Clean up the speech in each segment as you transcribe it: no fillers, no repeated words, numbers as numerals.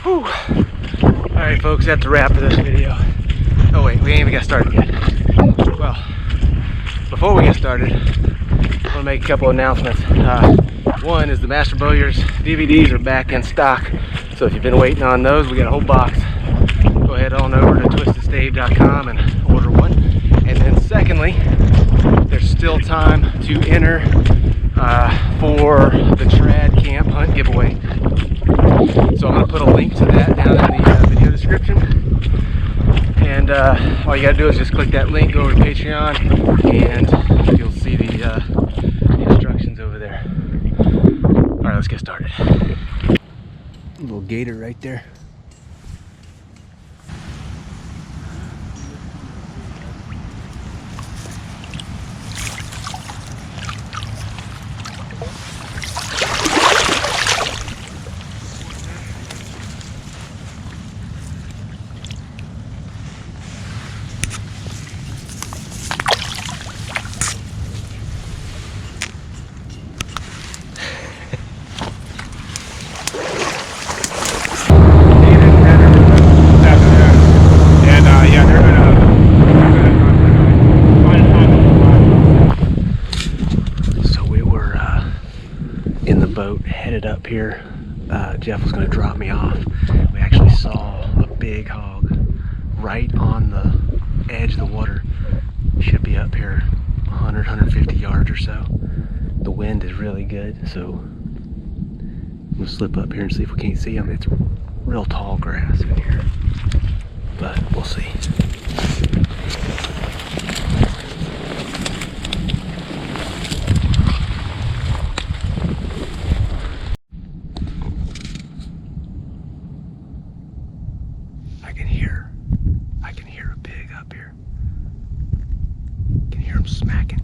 Whew. Alright folks, that's a wrap for this video. Oh wait, we ain't even got started yet. Well, before we get started, I want to make a couple announcements. One is the Master Bowyers DVDs are back in stock. So if you've been waiting on those, we got a whole box. Go ahead on over to twistedstave.com and order one. And then secondly, there's still time to enter for the Trad Camp Hunt giveaway. So I'm going to put a link to that down in the video description. And all you got to do is just click that link, go over to Patreon, and you'll see the instructions over there. Alright, let's get started. Little gator right there. Boat headed up here. Jeff was going to drop me off. We actually saw a big hog right on the edge of the water. Should be up here 100, 150 yards or so. The wind is really good, so we'll slip up here and see if we can't see him. It's real tall grass in here, but we'll see. I can hear a pig up here. I can hear him smacking.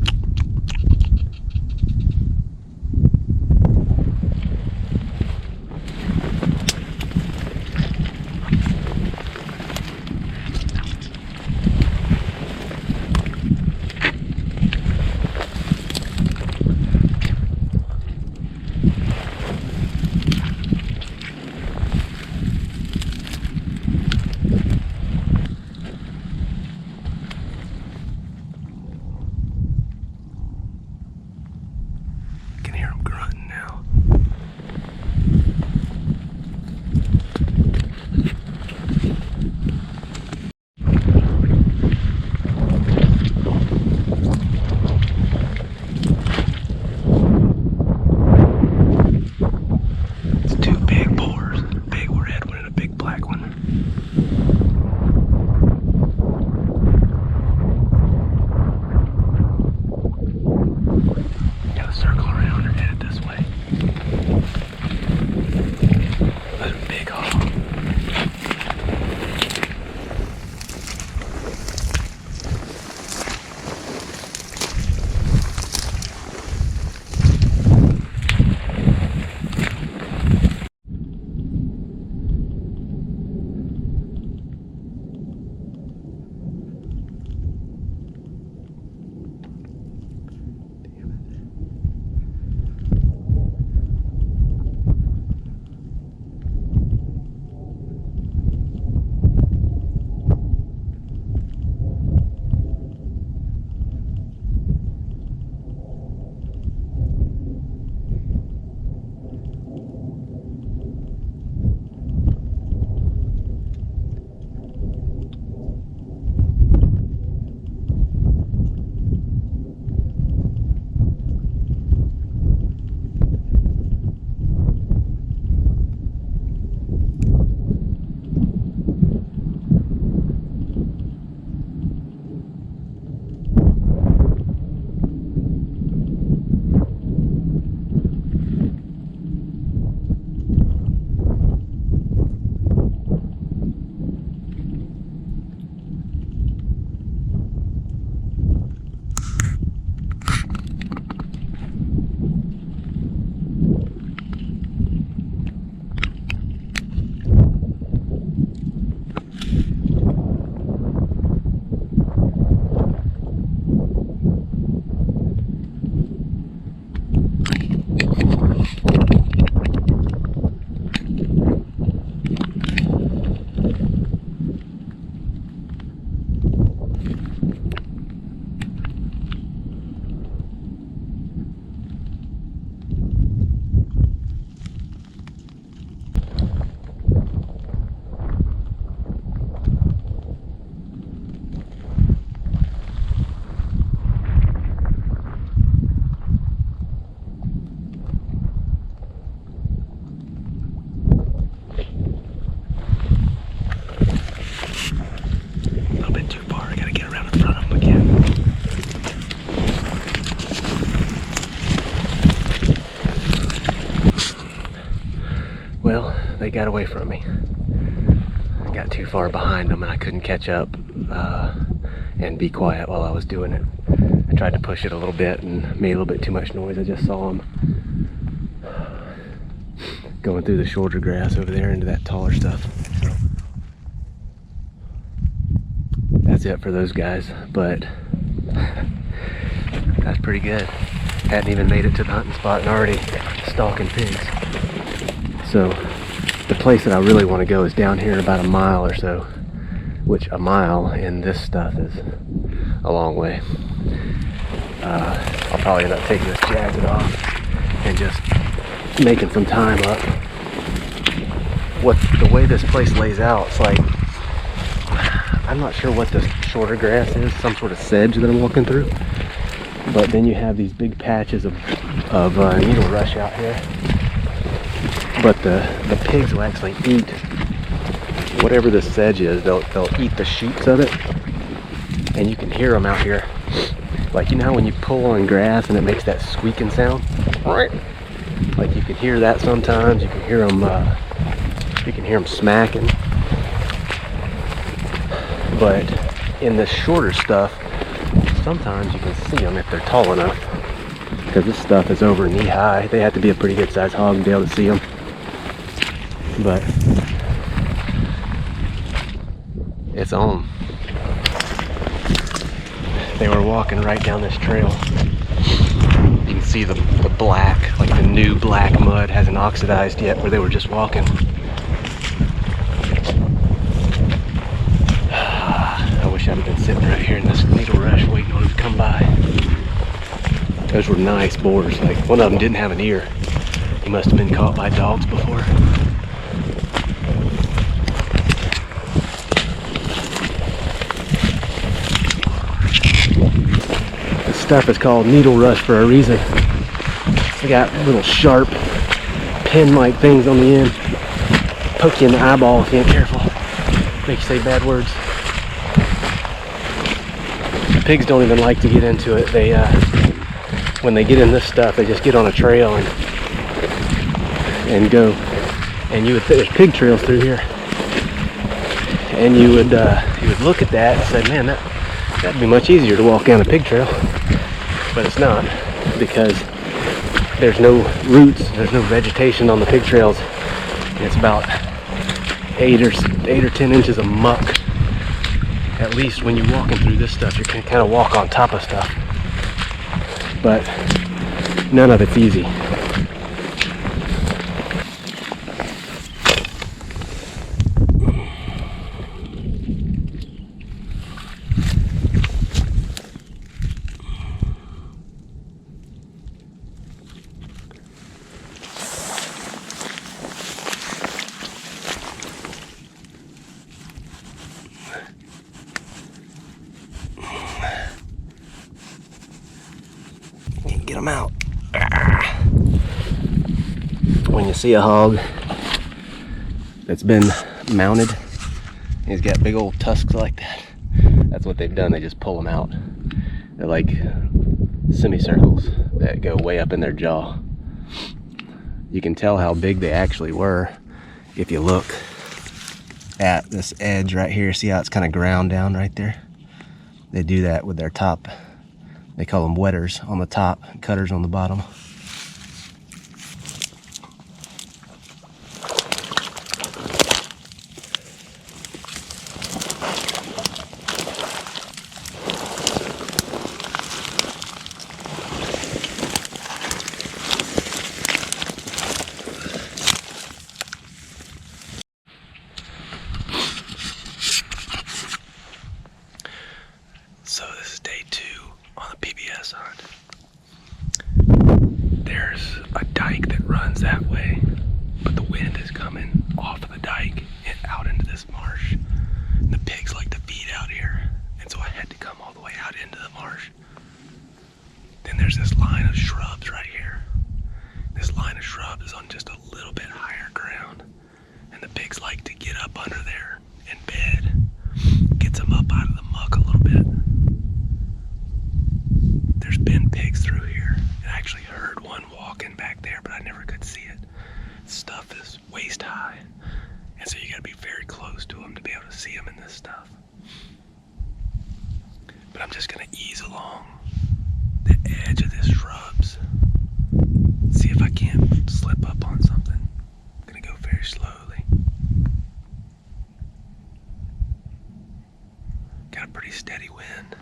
Well, they got away from me. I got too far behind them and I couldn't catch up and be quiet while I was doing it. I tried to push it a little bit and made a little bit too much noise. I just saw them going through the shorter grass over there into that taller stuff. So that's it for those guys, but that's pretty good. Hadn't even made it to the hunting spot and already stalking pigs. So the place that I really want to go is down here about a mile or so, which a mile in this stuff is a long way. I'll probably end up taking this jacket off and just making some time up. The way this place lays out, it's like, I'm not sure what this shorter grass is, some sort of sedge that I'm walking through. But then you have these big patches of needle rush out here. But the pigs will actually eat whatever this sedge is. They'll eat the shoots of it, and you can hear them out here. Like, you know how when you pull on grass and it makes that squeaking sound? Right. Like, you can hear that sometimes. You can hear them smacking. But in the shorter stuff, sometimes you can see them if they're tall enough, because this stuff is over knee high. They have to be a pretty good sized hog to be able to see them. But it's on. They were walking right down this trail. You can see the black, like the new black mud hasn't oxidized yet where they were just walking. I wish I'd have been sitting right here in this needle rush waiting on them to come by. Those were nice boars. Like, one of them didn't have an ear. He must have been caught by dogs before. This stuff is called needle rush for a reason. They got little sharp pin-like things on the end. Poke you in the eyeball if you ain't careful. Make you say bad words. Pigs don't even like to get into it. They, when they get in this stuff, they just get on a trail and go. And there's pig trails through here, and you would look at that and say, man, that'd be much easier to walk down a pig trail, but it's not, because there's no roots, there's no vegetation on the pig trails. It's about 8 or 10 inches of muck. At least when you're walking through this stuff, you can kind of walk on top of stuff. But none of it's easy. Get them out. When you see a hog that's been mounted, he's got big old tusks like that, that's what they've done. They just pull them out. They're like semicircles that go way up in their jaw. You can tell how big they actually were if you look at this edge right here. See how it's kind of ground down right there? They do that with their top. They call them wetters on the top, cutters on the bottom. So this is day 2 on the PBS hunt. waist high. And so you gotta be very close to them to be able to see them in this stuff. But I'm just gonna ease along the edge of this shrubs. See if I can't slip up on something. I'm gonna go very slowly. Got a pretty steady wind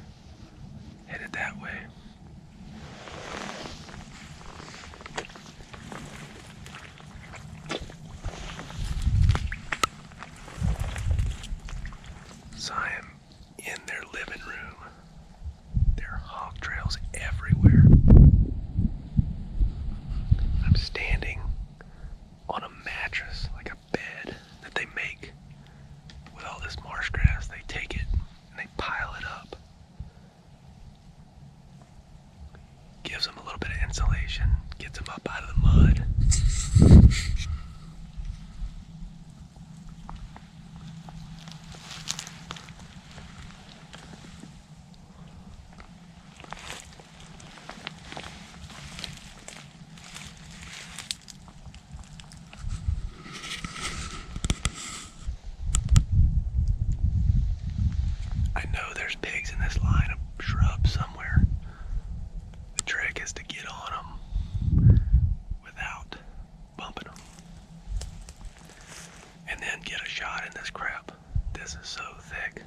headed that way. So I am in their living room. There are hog trails everywhere. I'm standing on a mattress, like a bed that they make with all this marsh grass. They take it and they pile it up. Gives them a little bit of insulation, gets them up out of the mud. I know there's pigs in this line of shrubs somewhere. The trick is to get on them without bumping them. And then get a shot in this crap. This is so thick.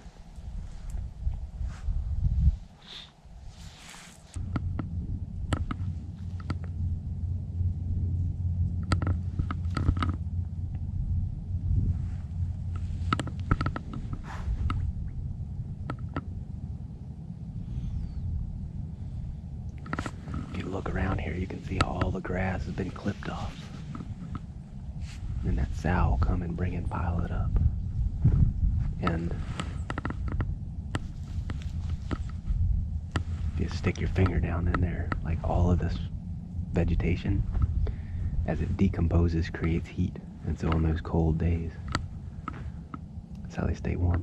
Look around here, you can see all the grass has been clipped off. And that sow will come and bring it, pile it up. And if you stick your finger down in there, like all of this vegetation, as it decomposes, creates heat. And so on those cold days, that's how they stay warm.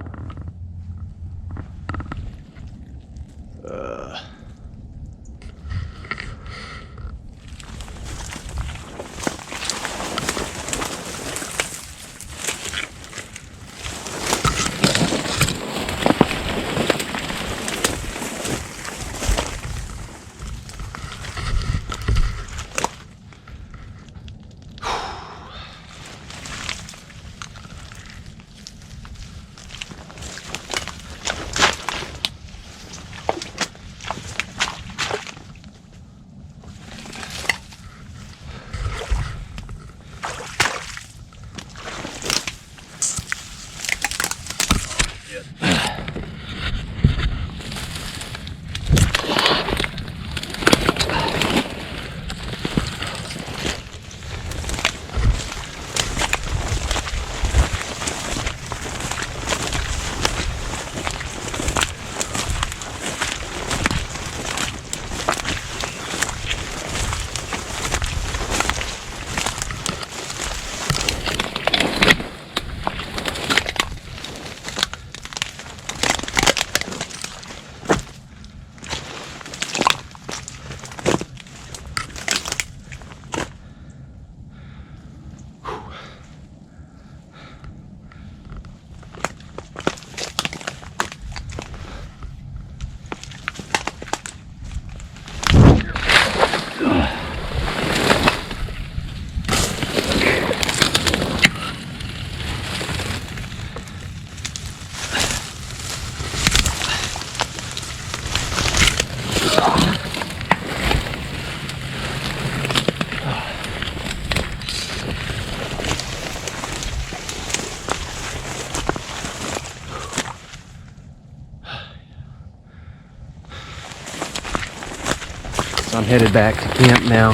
So I'm headed back to camp now.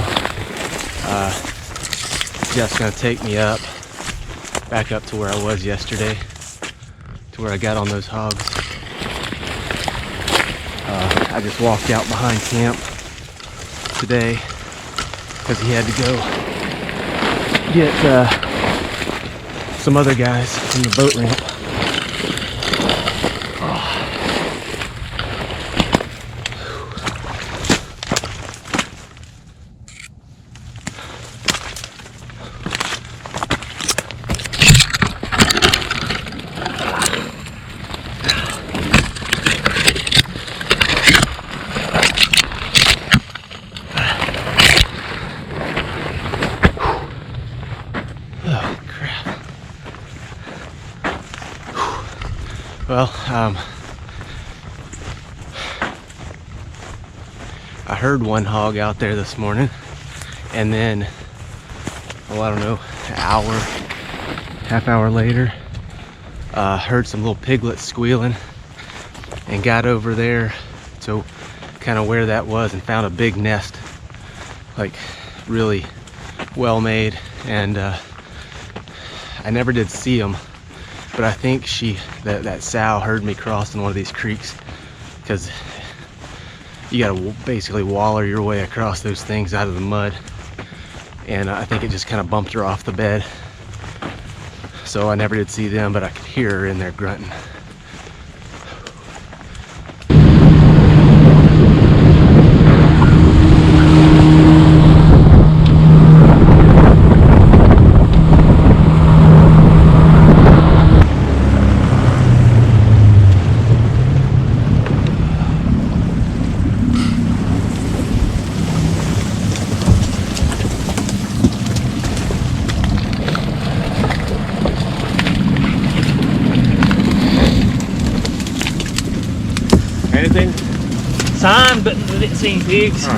Jeff's gonna take me back up to where I was yesterday, to where I got on those hogs. I just walked out behind camp today because he had to go get some other guys from the boat ramp. Well, I heard one hog out there this morning, and then, oh, I don't know, an hour, half hour later, heard some little piglets squealing and got over there to kind of where that was and found a big nest, like really well made. And I never did see them, but I think that sow heard me crossing one of these creeks, because you gotta basically waller your way across those things out of the mud, and I think it just kind of bumped her off the bed. So I never did see them, but I could hear her in there grunting. Anything? Sign, but I didn't see any pigs. Huh.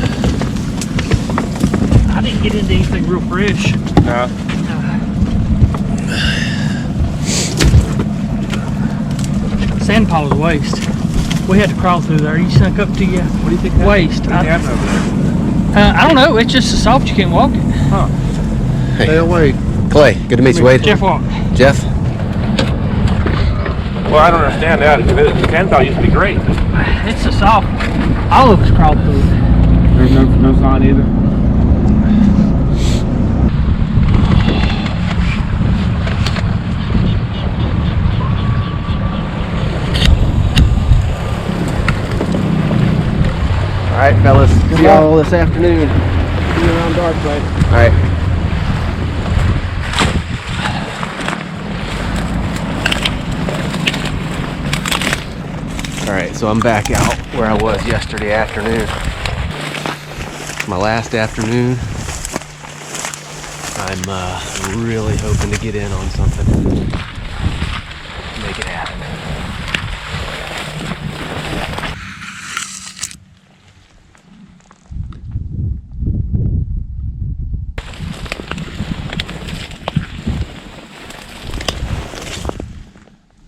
I didn't get into anything real fresh. Sand pile was waste. We had to crawl through there. You sunk up to your What do you think? waist. What do you have over there? I don't know. It's just so soft you can't walk it. Huh. Hey. Stay away. Clay, good to meet you, Wade. Jeff walk. Jeff? Well, I don't understand that. The sand pile used to be great. It's so soft. All of us crawled through it. There's no sign either. All right, fellas. See y'all this afternoon. See you around dark, Clay. All right. Alright, so I'm back out where I was yesterday afternoon. My last afternoon. I'm really hoping to get in on something. Make it happen.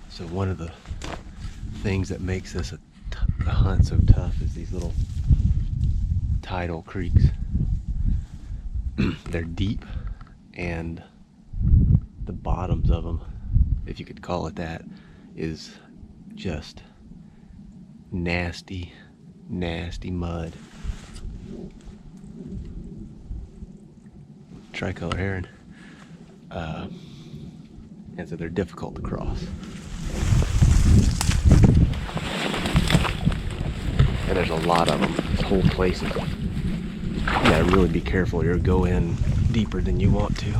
So one of the things that makes this a hunt so tough is these little tidal creeks. They're deep, and the bottoms of them, if you could call it that, is just nasty, nasty mud. Tricolor heron. And so they're difficult to cross. And there's a lot of them. This whole place is, you gotta really be careful or you'll go in deeper than you want to.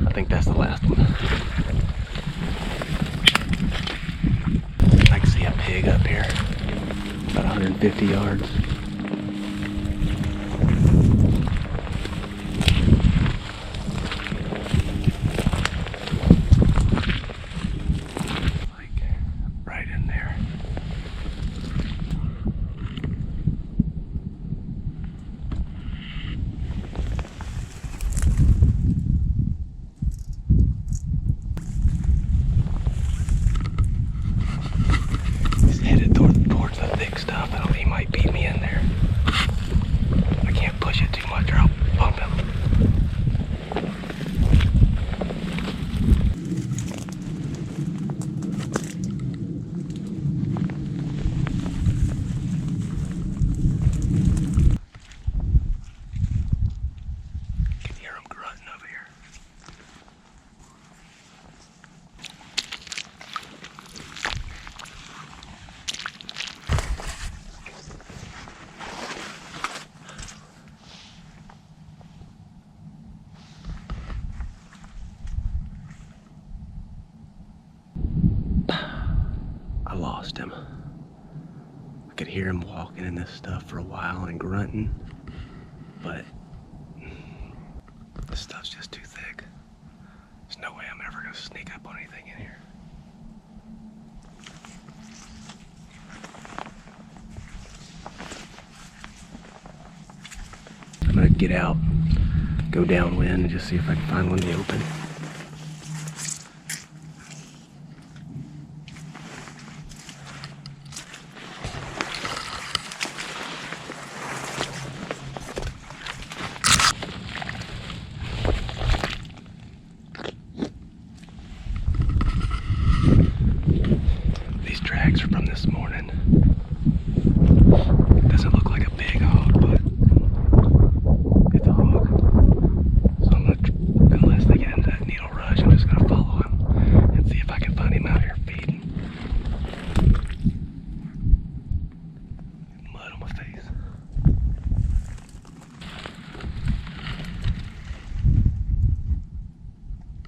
I think that's the last one. I can see a pig up here, about 150 yards. lost him. I could hear him walking in this stuff for a while and grunting, but this stuff's just too thick. There's no way I'm ever gonna sneak up on anything in here. I'm gonna get out, go downwind, and just see if I can find one in the open. These tracks are from this morning. Doesn't look like a big hog, but it's a hog. So I'm gonna, unless they get into that needle rush, I'm just gonna follow him and see if I can find him out here feeding. Mud on my face.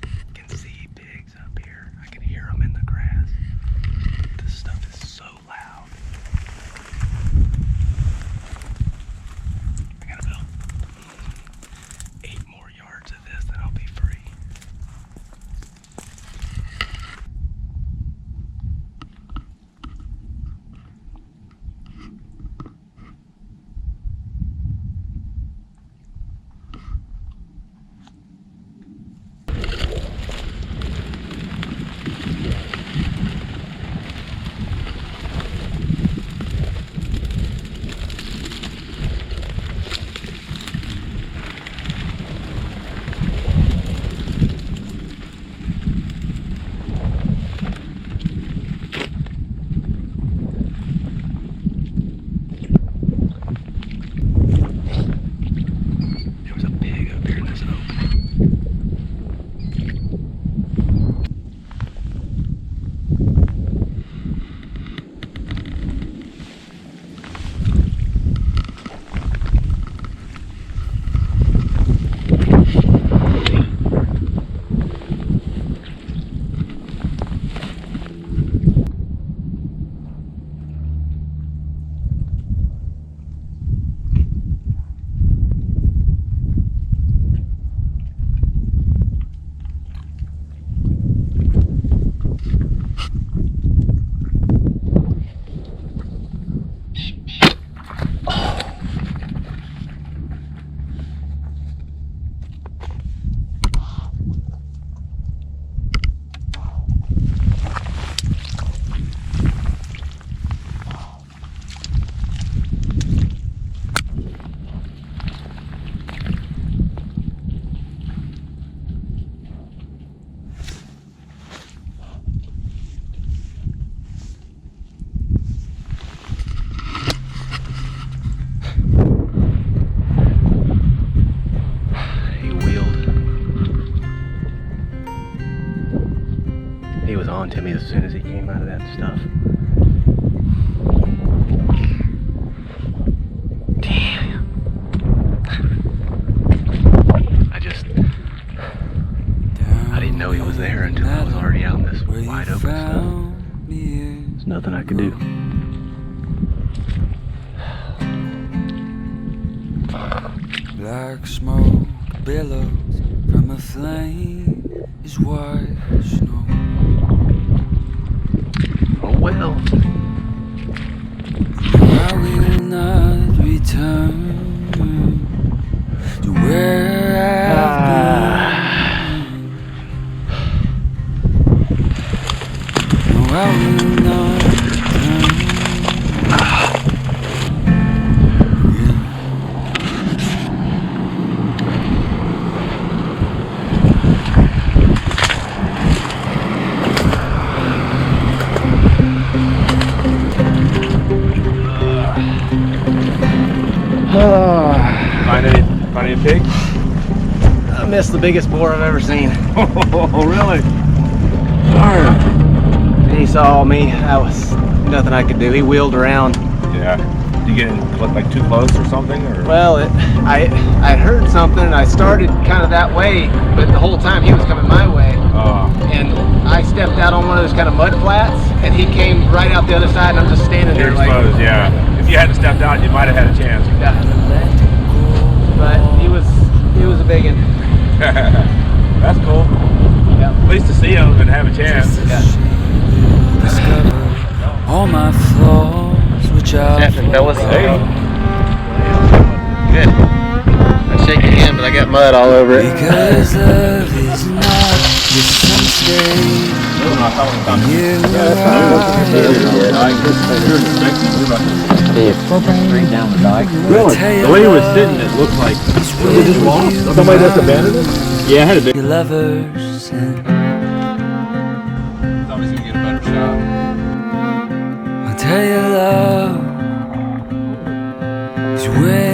I can see pigs up here. I can hear them in the grass. This stuff is so loud. I got about 8 more yards of this, then I'll be free. There was a pig up here in this opening. He was on to me as soon as he came out of that stuff. Damn. I didn't know he was there until I was already out in this wide open stuff. There's nothing I could do. Black smoke billows from a flame is white snow. Oh well. I will not return to where I've been. No, I will not return. Find any pig? I missed the biggest boar I've ever seen. Oh, really? Darn. He saw me. That was nothing I could do. He wheeled around. Yeah. Did you get in, like too close or something? Or? Well, I heard something and I started kind of that way, but the whole time he was coming my way. Oh. And I stepped out on one of those kind of mud flats, and he came right out the other side, and I'm just standing You're there like, exposed, yeah. If you hadn't stepped out, you might have had a chance. yeah. But he was a big one. That's cool. Yeah. At least to see him and have a chance. Discover all my flaws, which I Happening, fellas. Hey. Good. I shake your hand, but I got mud all over it. because love is not just some state. The way he was sitting, it looked like it just lost. somebody just abandoned it. Yeah, I had a big. Your lovers and Thought he was gonna get a better shot. I'll tell you love is way